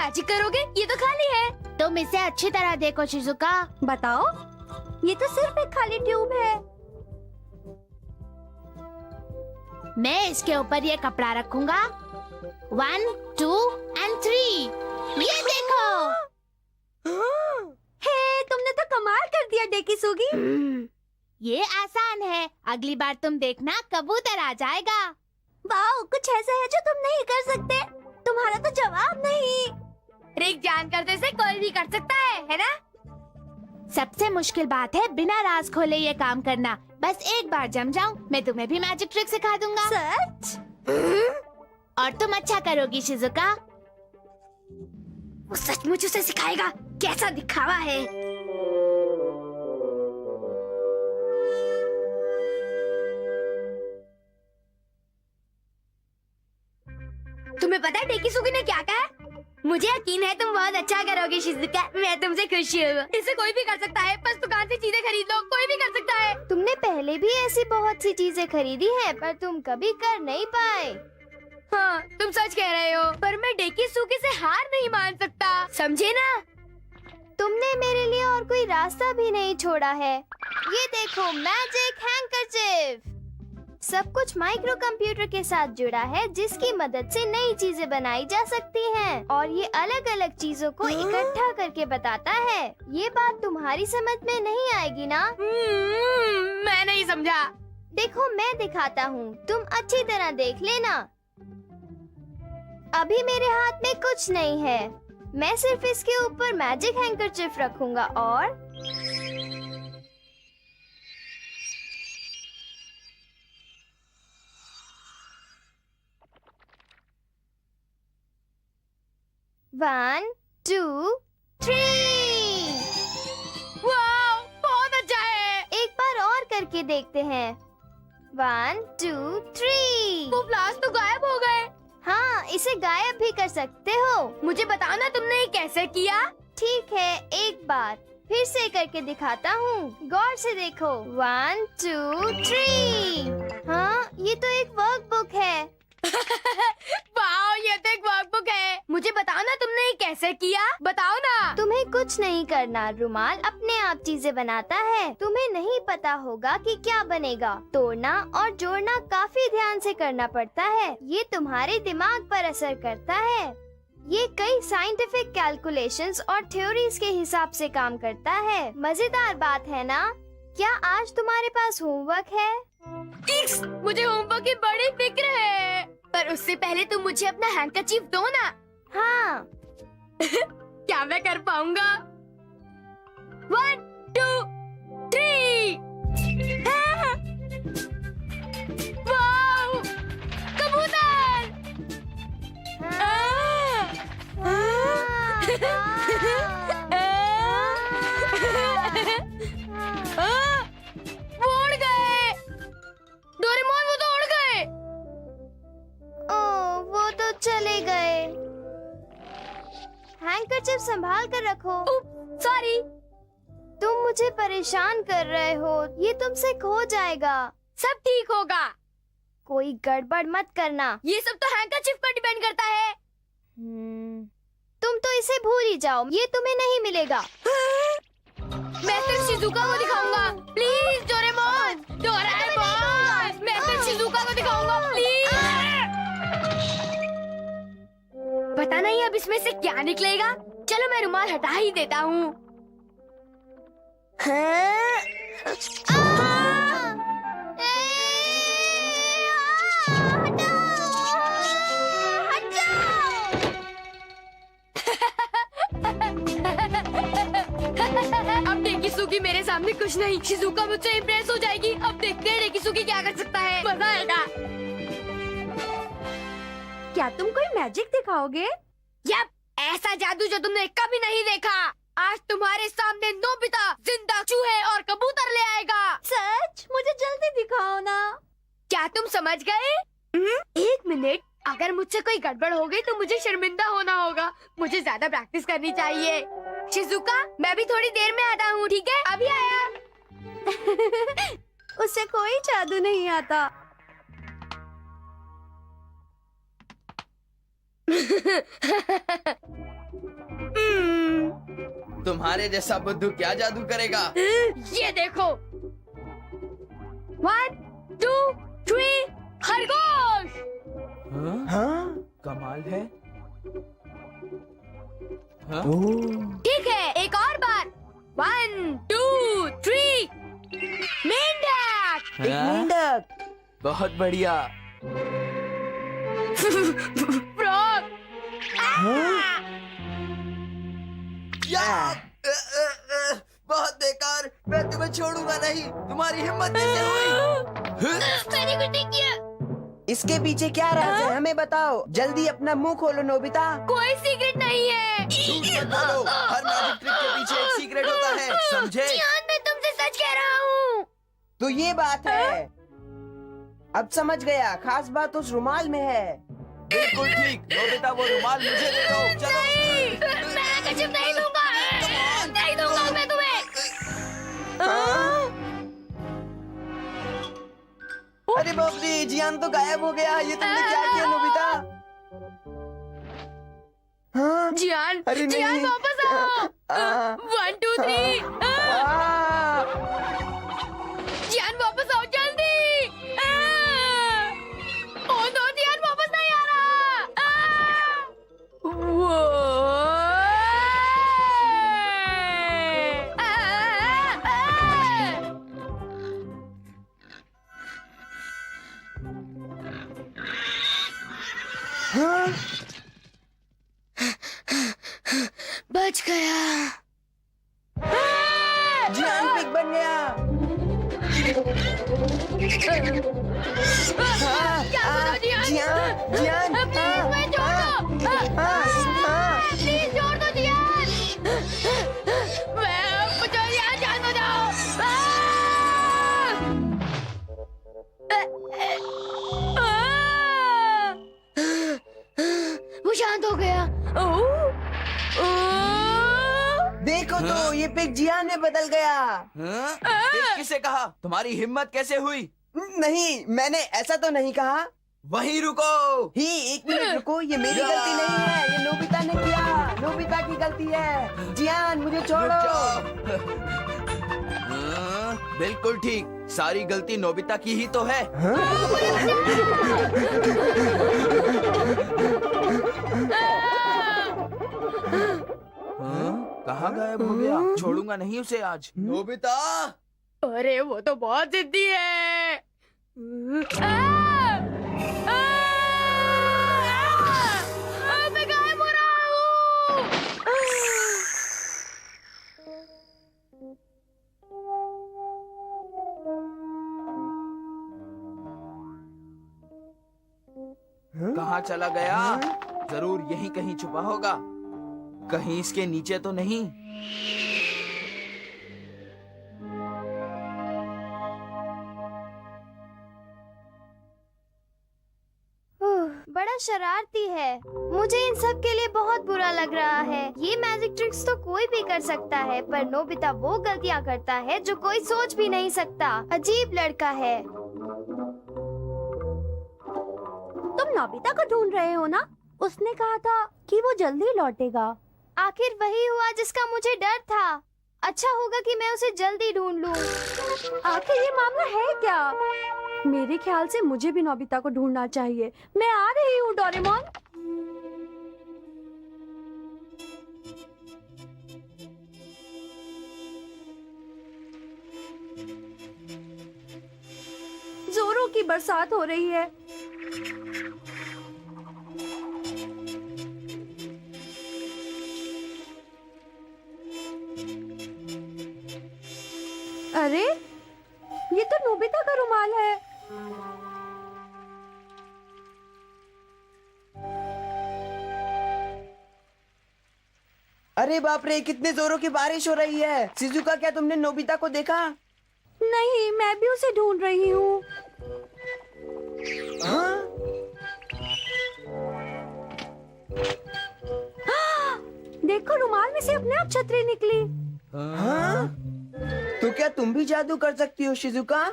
Magic करोगे? ये तो खाली है। तुम इसे अच्छी तरह देखो शिजुका। बताओ, ये तो सिर्फ एक खाली ट्यूब है। मैं इसके ऊपर ये कपड़ा रखूंगा। 1, 2 and 3। ये देखो। हे, तुमने तो कमाल कर दिया डेकिसुगी। ये आसान है, अगली बार तुम देखना कबूतर आ जाएगा। वाओ, कुछ ऐसा है जो तुम नहीं कर सकते। तुम्हारा तो जवाब नहीं। रिक जान करते से कोई भी कर सकता है ना? सबसे मुश्किल बात है बिना राज खोले ये काम करना। बस एक बार जम जाऊं, मैं तुम्हें भी मैजिक ट्रिक सिखा दूंगा। सच? और तुम अच्छा करोगी शिजुका। वो सचमुच उसे सिखाएगा। कैसा दिखावा है। तुम्हें पता है डेकिसुगी ने क्या कहा? मुझे यकीन है तुम बहुत अच्छा करोगे शिजुका। मैं तुमसे खुश हूँ। इसे कोई भी कर सकता है, बस दुकान से चीजें खरीद लो। कोई भी कर सकता है। तुमने पहले भी ऐसी बहुत सी चीजें खरीदी हैं, पर तुम कभी कर नहीं पाए। हाँ, तुम सच कह रहे हो, पर मैं डेकिसुगी से हार नहीं मान सकता, समझे ना? तुमने मेरे लिए और कोई रास्ता भी नहीं छोड़ा है। ये देखो, मैजिक हैंकरचिफ। सब कुछ माइक्रो कंप्यूटर के साथ जुड़ा है, जिसकी मदद से नई चीजें बनाई जा सकती हैं और ये अलग अलग चीजों को इकट्ठा करके बताता है। ये बात तुम्हारी समझ में नहीं आएगी ना? मैं नहीं समझा। देखो, मैं दिखाता हूँ, तुम अच्छी तरह देख लेना। अभी मेरे हाथ में कुछ नहीं है। मैं सिर्फ इसके ऊपर मैजिक हैंकरचिफ रखूंगा और वन, टू, थ्री। वाह, बहुत अच्छा है। एक बार और करके देखते हैं। 1, 2, 3। वो फ्लावर्स तो गायब हो गए। हाँ, इसे गायब भी कर सकते हो। मुझे बताना तुमने ये कैसे किया? ठीक है, एक बार फिर से करके दिखाता हूँ। गौर से देखो। 1, 2, 3। हाँ, ये तो एक वर्कबुक है। वाह, ये तो एक वर्कबुक है। मुझे बताओ ना तुमने ये कैसे किया? बताओ ना। तुम्हें कुछ नहीं करना, रुमाल अपने आप चीजें बनाता है। तुम्हें नहीं पता होगा कि क्या बनेगा। तोड़ना और जोड़ना काफी ध्यान से करना पड़ता है। ये तुम्हारे दिमाग पर असर करता है। ये कई साइंटिफिक कैलकुलेशंस और थ्योरीज के हिसाब से काम करता है। मजेदार बात है ना? क्या आज तुम्हारे पास होमवर्क है? मुझे होमवर्क की बड़ी फिक्र है, पर उससे पहले तुम मुझे अपना हैंकरचीफ दो ना। हाँ। क्या मैं कर पाऊंगा? 1, 2, 3। वाह, कबूतर। वो उड़ गए। डोरेमोन, वो तो उड़ गए। ओह, वो तो चले गए। हैंकरचिफ संभाल कर रखो। सॉरी। तुम मुझे परेशान कर रहे हो। ये तुमसे खो जाएगा। सब ठीक होगा। कोई गड़बड़ मत करना। ये सब तो हैंकरचीफ पर डिपेंड करता है। तुम तो इसे भूल ही जाओ, ये तुम्हें नहीं मिलेगा। मैं सिर्फ शिजुका को दिखाऊंगा। प्लीज डोरेमोन, डोरेमोन, मैं सिर्फ शिजुका को दिखाऊंगा, प्लीज। पता नहीं अब इसमें से क्या निकलेगा। चलो मैं रुमाल हटा ही देता हूँ। अब डेकिसुगी मेरे सामने कुछ नहीं। शिजुका मुझसे इम्प्रेस हो जाएगी। अब देखते हैं डेकिसुगी क्या कर सकता है। मजा आएगा। क्या तुम कोई मैजिक दिखाओगे? यप, ऐसा जादू जो तुमने कभी नहीं देखा। आज तुम्हारे सामने नोबिता जिंदा चूहे और कबूतर ले आएगा। सच? मुझे जल्दी दिखाओ ना। क्या तुम समझ गए? 1 मिनट, अगर मुझसे कोई गड़बड़ हो गई तो मुझे शर्मिंदा होना होगा। मुझे ज्यादा प्रैक्टिस करनी चाहिए। शिजुका, मैं भी थोड़ी देर में आता हूँ, ठीक है? अभी आया। उससे कोई जादू नहीं आता। तुम्हारे जैसा बुद्धू क्या जादू करेगा? ये देखो, 1 2 3 खरगोश। हाँ? कमाल है। हाँ? ठीक है, एक और बार, 1 2 3 मेंढक। एक मेंढक। बहुत बढ़िया। फ्रॉग। बहुत बेकार, मैं तुम्हें छोड़ूंगा नहीं। तुम्हारी हिम्मत कैसे हुई? वेरी गुड, किया। इसके पीछे क्या राज है, हमें बताओ। जल्दी अपना मुंह खोलो नोबिता। कोई सीक्रेट नहीं है। झूठ मत बोलो, हर मैजिक ट्रिक के पीछे एक सीक्रेट होता है, समझे? जियान, मैं तुमसे सच कह रहा हूँ। तो ये बात है। अब समझ गया, खास बात उस रुमाल में है। बिल्कुल ठीक। नोबिता, वो रुमाल मुझे दे दो। चलो। मैं कुछ नहीं दूंगा। नहीं दूंगा मैं तुम्हें। अरे बाप रे, जियान तो गायब हो गया। ये तुमने क्या किया नोबिता? हाँ? जियान, अरे नहीं। जियान वापस आओ। 1 2 3 जियान वापस आओ जल्दी। ओ नो, जियान वापस नहीं आ रहा। हाँ? बच गया। जियान पिग बन गया। क्या करो जियान? जियान, जियान, प्लीज मैं छोड़ दो। प्लीज छोड़ दो जियान। मैं मुझे यहाँ जान दो जाओ। वो शांत हो गया। देखो तो, ये पिग जियान में बदल गया। हाँ? फिर किसे कहा? तुम्हारी हिम्मत कैसे हुई? नहीं, मैंने ऐसा तो नहीं कहा। वहीं रुको। ही, एक मिनट रुको, ये मेरी गलती नहीं है, ये नोबिता ने किया। नोबिता की गलती है। जियान, मुझे रुक छोड़ो। जाओ। हाँ, बिल्कुल ठीक, सारी गलती नोबिता की ही तो है। हाँ? कहाँ गायब हो गया? छोड़ूंगा नहीं उसे आज। नोबिता, अरे वो तो बहुत जिद्दी है। मैं गायब हो रहा हूँ। कहाँ चला गया? जरूर यहीं कहीं छुपा होगा। कहीं इसके नीचे तो नहीं? बड़ा शरारती है। मुझे इन सब के लिए बहुत बुरा लग रहा है। ये मैजिक ट्रिक्स तो कोई भी कर सकता है, पर नोबिता वो गलतियाँ करता है जो कोई सोच भी नहीं सकता। अजीब लड़का है। तुम नोबिता को ढूंढ रहे हो ना? उसने कहा था कि वो जल्दी लौटेगा। आखिर वही हुआ जिसका मुझे डर था। अच्छा होगा कि मैं उसे जल्दी ढूंढ लूं। आखिर ये मामला है क्या? मेरे ख्याल से मुझे भी नोबिता को ढूंढना चाहिए। मैं आ रही हूँ डोरेमोन। जोरों की बरसात हो रही है। अरे, ये तो नोबिता का रुमाल है। अरे बाप रे, कितने जोरों की बारिश हो रही है। शिजुका, क्या तुमने नोबिता को देखा? नहीं, मैं भी उसे ढूंढ रही हूँ। हाँ? देखो, रुमाल में से अपने आप छतरी निकली। हाँ? तो क्या तुम भी जादू कर सकती हो शिजुका?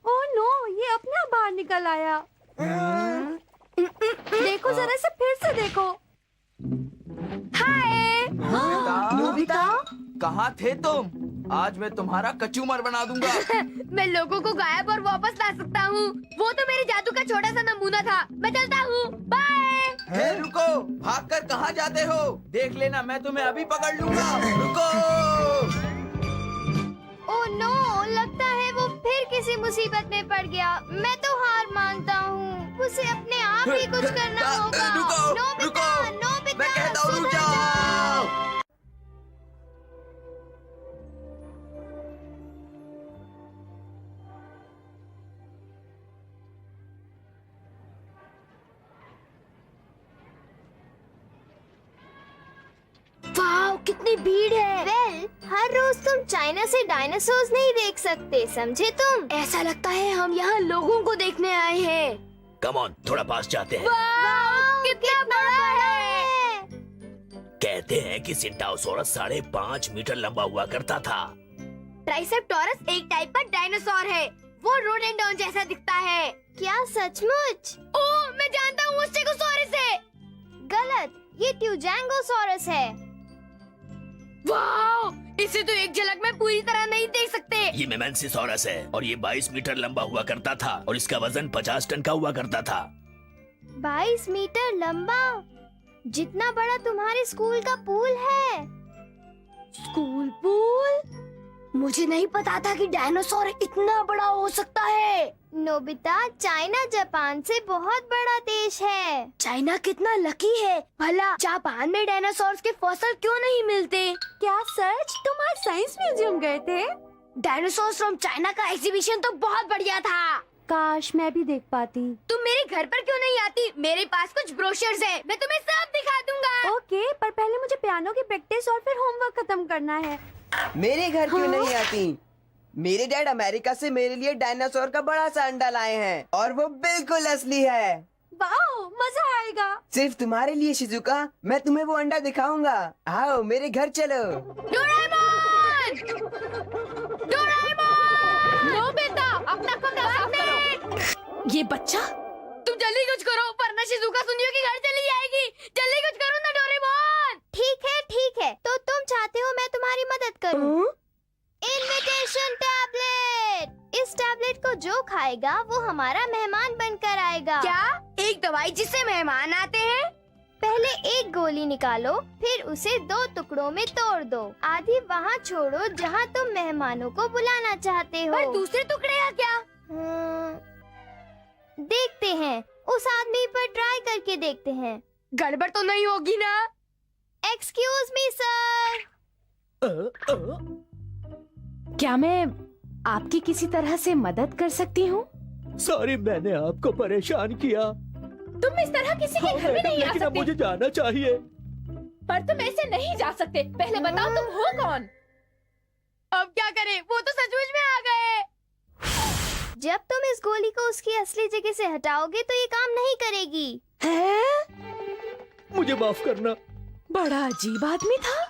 ओह नो, ये अपने आप बाहर निकल आया। देखो जरा से, फिर से देखो। हाय, नोबिता? कहाँ थे तुम? आज मैं तुम्हारा कचूमर बना दूंगा। मैं लोगों को गायब और वापस ला सकता हूँ। वो तो मेरे जादू का छोटा सा नमूना था। मैं चलता हूँ, बाय। हे रुको, भागकर कहाँ जाते हो? देख लेना, मैं तुम्हें अभी पकड़ लूंगा। रुको। ओह नो, लगता है वो फिर किसी मुसीबत में पड़ गया। मैं तो हार मानता हूँ। उसे अपने आप ही कुछ करना होगा। रुको, नोबिता, रुको। नोबिता, मैं कहता हूँ, रुक सुधर जाओ। वाह, कितनी भीड़ है। वेल, हर रोज तुम चाइना से डायनासोर्स नहीं देख सकते, समझे तुम? ऐसा लगता है हम यहाँ लोगों को देखने आए हैं। कम ऑन, थोड़ा पास जाते हैं। वाह, कितना बड़ा है। कहते हैं कि सिंटाओसोरस 5.5 मीटर लंबा हुआ करता था। ट्राइसेप्टोरस एक टाइप का डायनासोर है। वो रोडेंडोन जैसा दिखता है। क्या सचमुच? ओह, मैं जानता हूँ, वो स्टेगोसॉरस है। गलत, ये ट्यूजैंगोसोरस है। वाह, इसे तो एक झलक में पूरी तरह नहीं देख सकते। ये मेमेंसिसोरस है और ये 22 मीटर लंबा हुआ करता था और इसका वजन 50 टन का हुआ करता था। 22 मीटर लंबा, जितना बड़ा तुम्हारे स्कूल का पूल है। School pool? मुझे नहीं पता था कि डायनासोर इतना बड़ा हो सकता है। नोबिता, चाइना जापान से बहुत बड़ा देश है। चाइना कितना लकी है। भला जापान में डायनासोर्स के फॉसिल क्यों नहीं मिलते? क्या सच? तुम आज साइंस म्यूजियम गए थे? डायनासोर्स फ्रॉम चाइना का एग्जीबिशन तो बहुत बढ़िया था। काश मैं भी देख पाती। तुम मेरे घर पर क्यों नहीं आती? मेरे पास कुछ ब्रोशर्स है, मैं तुम्हें सब दिखा दूंगा। ओके, पर पहले मुझे पियानो की प्रैक्टिस और फिर होमवर्क खत्म करना है। मेरे घर क्यों नहीं आती? मेरे डैड अमेरिका से मेरे लिए डायनासोर का बड़ा सा अंडा लाए हैं और वो बिल्कुल असली है। वाओ, मजा आएगा। सिर्फ तुम्हारे लिए शिजुका, मैं तुम्हें वो अंडा दिखाऊंगा। आओ मेरे घर चलो। डोरेमोन! डोरेमोन! नोबिता, अपना कमरा साफ करो। ये बच्चा? तुम जल्दी कुछ करो, वरना शिजुका सुनियो की घर चली जाएगी। जल्दी कुछ करो ना डोरेमोन। ठीक है, तो तुम चाहते हो मैं तुम्हारी मदद करूं? Invitation tablet. इस टैबलेट को जो खाएगा वो हमारा मेहमान बनकर आएगा। क्या? एक दवाई जिससे मेहमान आते हैं? पहले एक गोली निकालो, फिर उसे 2 टुकड़ों में तोड़ दो। आधी वहाँ छोड़ो जहाँ तुम मेहमानों को बुलाना चाहते हो। पर दूसरे टुकड़े या क्या? देखते हैं, उस आदमी पर ट्राई करके देखते हैं। गड़बड़ तो नहीं होगी ना? Excuse me sir. क्या मैं आपकी किसी तरह से मदद कर सकती हूँ? सॉरी, मैंने आपको परेशान किया। तुम इस तरह किसी के घर में नहीं आ लेकिन अब सकते। मुझे जाना चाहिए। पर तुम ऐसे नहीं जा सकते। पहले बताओ तुम हो कौन? अब क्या करें? वो तो सचमुच में आ गए। जब तुम इस गोली को उसकी असली जगह से हटाओगे तो ये काम नहीं करेगी। मुझे माफ करना। बड़ा अजीब आदमी था।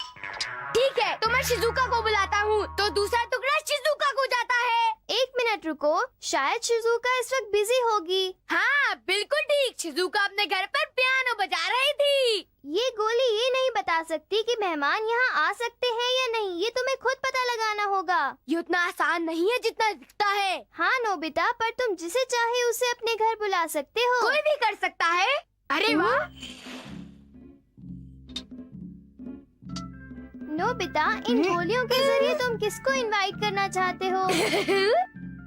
ठीक है, तो मैं शिजुका को बुलाता हूँ, तो दूसरा टुकड़ा शिजुका को जाता है। 1 मिनट रुको, शायद शिजुका इस वक्त बिजी होगी। हाँ, बिल्कुल ठीक। शिजुका अपने घर पर पियानो बजा रही थी। ये गोली ये नहीं बता सकती कि मेहमान यहाँ आ सकते हैं या नहीं। ये तुम्हें खुद पता लगाना होगा। ये उतना आसान नहीं है जितना दिखता है। हाँ नोबिता, पर तुम जिसे चाहे उसे अपने घर बुला सकते हो। कोई भी कर सकता है। अरे वाह! नोबिता, इन गोलियों के जरिए तुम किसको इनवाइट करना चाहते हो?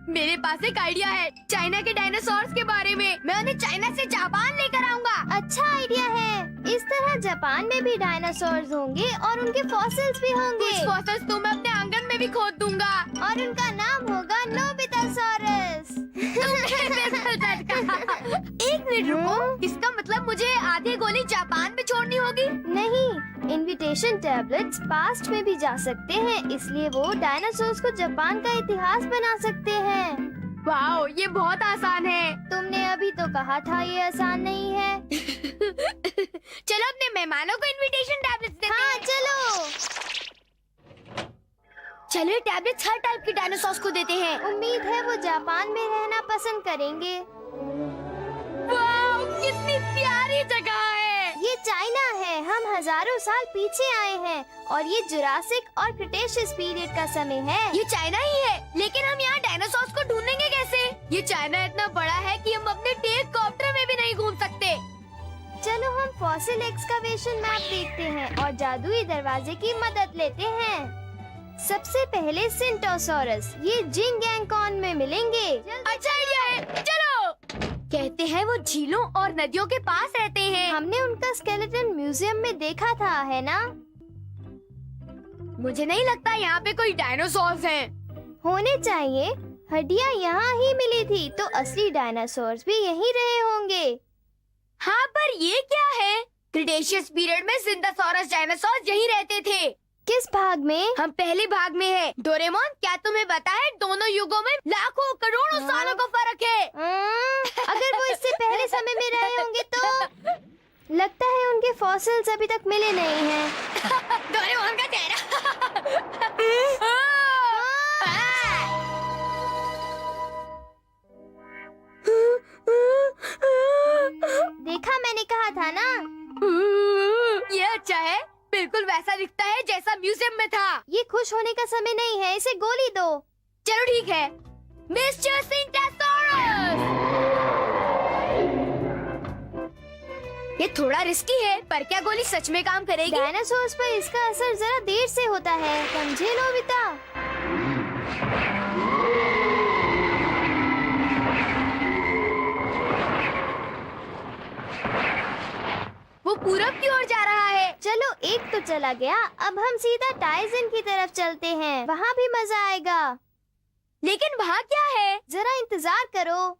मेरे पास एक आइडिया है चाइना के डायनासोर्स के बारे में। मैं उन्हें चाइना से जापान लेकर आऊंगा। अच्छा आइडिया है। इस तरह जापान में भी डायनासोर्स होंगे और उनके फॉसिल्स भी होंगे। कुछ फॉसिल्स तो मैं अपने आंगन में भी खोद दूंगा। और उनका नाम होगा नोबितासोरस। एक मिनट रुको, इसका मतलब मुझे आधी गोली जापान में छोड़नी होगी? नहीं, इनविटेशन टैबलेट्स पास्ट में भी जा सकते हैं, इसलिए वो डायनासोर्स को जापान का इतिहास बना सकते हैं। वाओ, ये बहुत आसान है। तुमने अभी तो कहा था ये आसान नहीं है। चलो अपने मेहमानों को इनविटेशन टैबलेट्स देते हाँ हैं। चलो। चलो टैबलेट्स हर टाइप के डायनासोर्स को देते हैं। उम्मीद है वो जापान में रहना पसंद करेंगे। वाओ, कितनी प्यारी जगह है। ये ये चाइना है। हम हजारों साल पीछे आए हैं और ये जुरासिक और क्रिटेशियस पीरियड का समय है। ये चाइना ही है, लेकिन हम यहाँ डायनासोर्स को ढूंढेंगे कैसे? ये चाइना इतना बड़ा है कि हम अपने टेक कॉप्टर में भी नहीं घूम सकते। चलो हम फॉसिल एक्सकवेशन मैप देखते हैं और जादुई दरवाजे की मदद लेते हैं। सबसे पहले सिंटोसॉरस, ये जिंगयांगकॉन में मिलेंगे। अच्छा आइडिया है, चलो। कहते हैं वो झीलों और नदियों के पास रहते हैं। हमने उनका स्केलेटन म्यूजियम में देखा था, है ना? मुझे नहीं लगता यहाँ पे कोई डायनासोर्स हैं। होने चाहिए, हड्डियाँ यहाँ ही मिली थी, तो असली डायनासोर्स भी यहीं रहे होंगे। हाँ, पर ये क्या है? क्रिटेशियस पीरियड में सिंथोसॉरस डायनासोर यहीं रहते थे। किस भाग में? हम पहले भाग में है। डोरेमोन, क्या तुम्हें पता है दोनों युगों में लाखों करोड़ों सालों का फर्क है? अगर वो इससे पहले समय में रहे होंगे तो लगता है उनके फॉसिल्स अभी तक मिले नहीं हैं। डोरेमोन का चेहरा। देखा, मैंने कहा था ना। ये अच्छा है, बिल्कुल वैसा दिखता है जैसा म्यूजियम में था। ये खुश होने का समय नहीं है, इसे गोली दो। चलो ठीक है, मिस्टर सिंथोसॉरस। ये थोड़ा रिस्की है, पर क्या गोली सच में काम करेगी? डायनासोर्स पर इसका असर जरा देर से होता है, समझे नोबिता? वो पूरब की ओर जा रहा है। चलो, एक तो चला गया, अब हम सीधा टाइजन की तरफ चलते हैं, वहाँ भी मजा आएगा। लेकिन वहाँ क्या है? जरा इंतजार करो।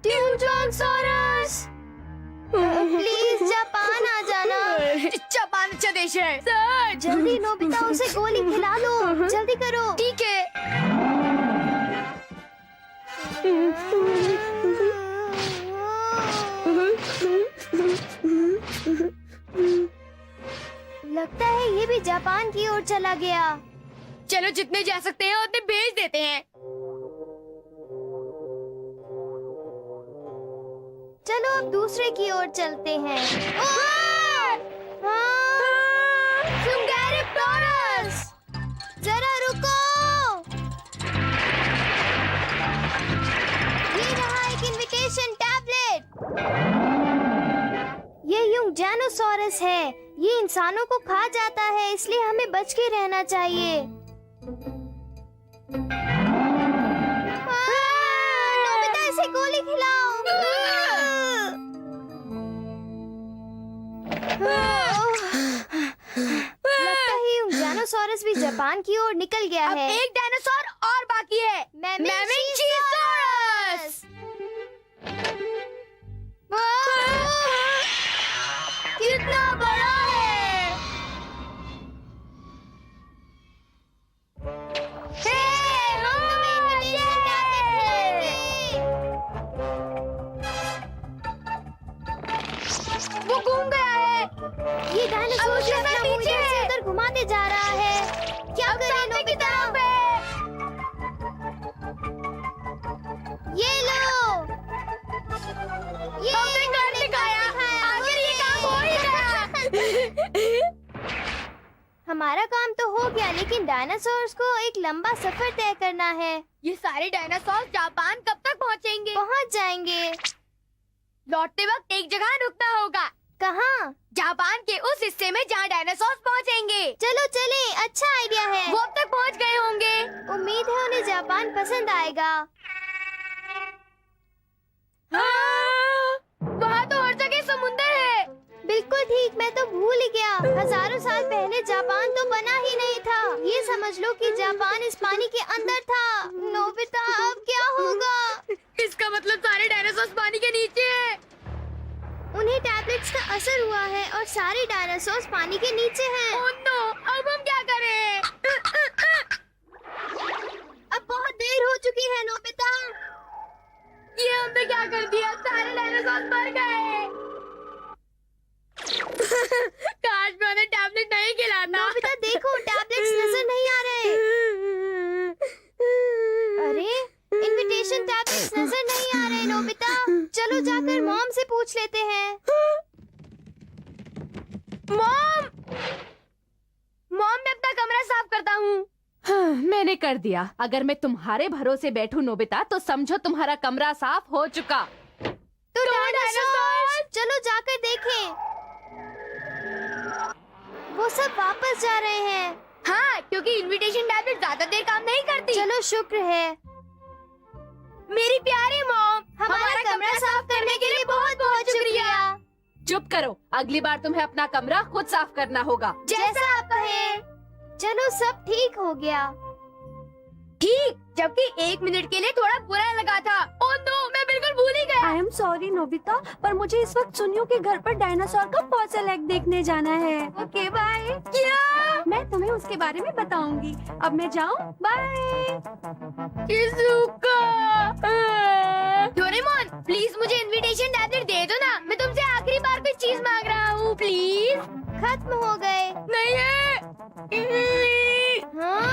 ट्यूजोंसॉरस, प्लीज जापान आ जाना। जापान अच्छा देश है सर। जल्दी नोबिता, उसे गोली खिला लो, जल्दी करो। ठीक है। लगता है ये भी जापान की ओर चला गया। चलो, जितने जा सकते हैं उतने भेज देते हैं। चलो अब दूसरे की ओर चलते हैं। सुंगैरिप्टोरस, जरा रुको। ये रहा एक इनविटेशन टैबलेट। ये यूंगजानोसॉरस है। ये इंसानों को खा जाता है, इसलिए हमें बच के रहना चाहिए। नोबिता, इसे गोली खिलाओ। लगता है यूंगजानोसॉरस भी जापान की ओर निकल गया अब है। एक डायनासोर और बाकी है। मेमिंगीसॉरस। कितना बड़ा है! वो घूम गया है। ये डायनासोर अब उसके अपना साथ मुंह पीछे इधर से है। उधर घुमाते जा रहा है। क्या अब करें सामने की नोबिता? तरफ है। ये लो, ये हमने कर दिखाया। आखिर ये काम हो ही गया। हमारा काम तो हो गया, लेकिन डायनासोर्स को एक लंबा सफर तय करना है। ये सारे डायनासोर जापान कब तक पहुंचेंगे? पहुंच जाएंगे। लौटते वक्त एक जगह रुकना होगा। कहाँ? जापान के उस हिस्से में जहाँ डायनासोर पहुंचेंगे। चलो चले, अच्छा आइडिया है। वो अब तक पहुंच गए होंगे। उम्मीद है उन्हें जापान पसंद आएगा। वहाँ तो हर जगह समुंदर है। बिल्कुल ठीक, मैं तो भूल ही गया। हजारों साल पहले जापान तो बना ही नहीं था। ये समझ लो कि जापान इस पानी के अंदर था। नोबिता, अब क्या होगा? इसका मतलब सारे डायनासोर पानी के नीचे हैं। उन्हें टैबलेट्स का असर हुआ है और सारे डायनासोर पानी के नीचे हैं। ओह नो, अब हम क्या करें? अब बहुत देर हो चुकी है नोबिता। ये हमने क्या कर दिया? सारे डायनासोर मर गए। काश मैंने टैबलेट नहीं खिलाना। नोबिता देखो, टैबलेट्स नजर नहीं आ रहे। अरे, इनविटेशन टैबलेट्स नजर नहीं आ रहे। मॉम मैं अपना कमरा साफ करता हूँ। हाँ, मैंने कर दिया। अगर मैं तुम्हारे भरोसे बैठूं नोबिता तो समझो तुम्हारा कमरा साफ हो चुका। तो डायनासोर, चलो जाकर देखें। वो सब वापस जा रहे हैं। हाँ, क्योंकि इनविटेशन टैबलेट ज्यादा देर काम नहीं करती। चलो शुक्र है। मेरी प्यारी मॉम, हमारा कमरा साफ करने के लिए बहुत बहुत शुक्रिया। चुप करो, अगली बार तुम्हें अपना कमरा खुद साफ करना होगा। जैसा आप कहें। चलो सब ठीक हो गया। ठीक, जबकि 1 मिनट के लिए थोड़ा बुरा लगा था। ओह नो, मैं बिल्कुल भूल ही गया। आई एम सॉरी नोबिता, पर मुझे इस वक्त सुनियो के घर पर डायनासोर का फॉसिल एग देखने जाना है। Okay bye. क्या? मैं तुम्हें उसके बारे में बताऊंगी। अब मैं जाऊँ, बाय। डोरेमोन, प्लीज मुझे इनविटेशन टैबलेट दे दो ना। मैं तुमसे आखिरी बार कोई चीज मांग रहा हूँ, प्लीज। खत्म हो गए। नहीं है। हाँ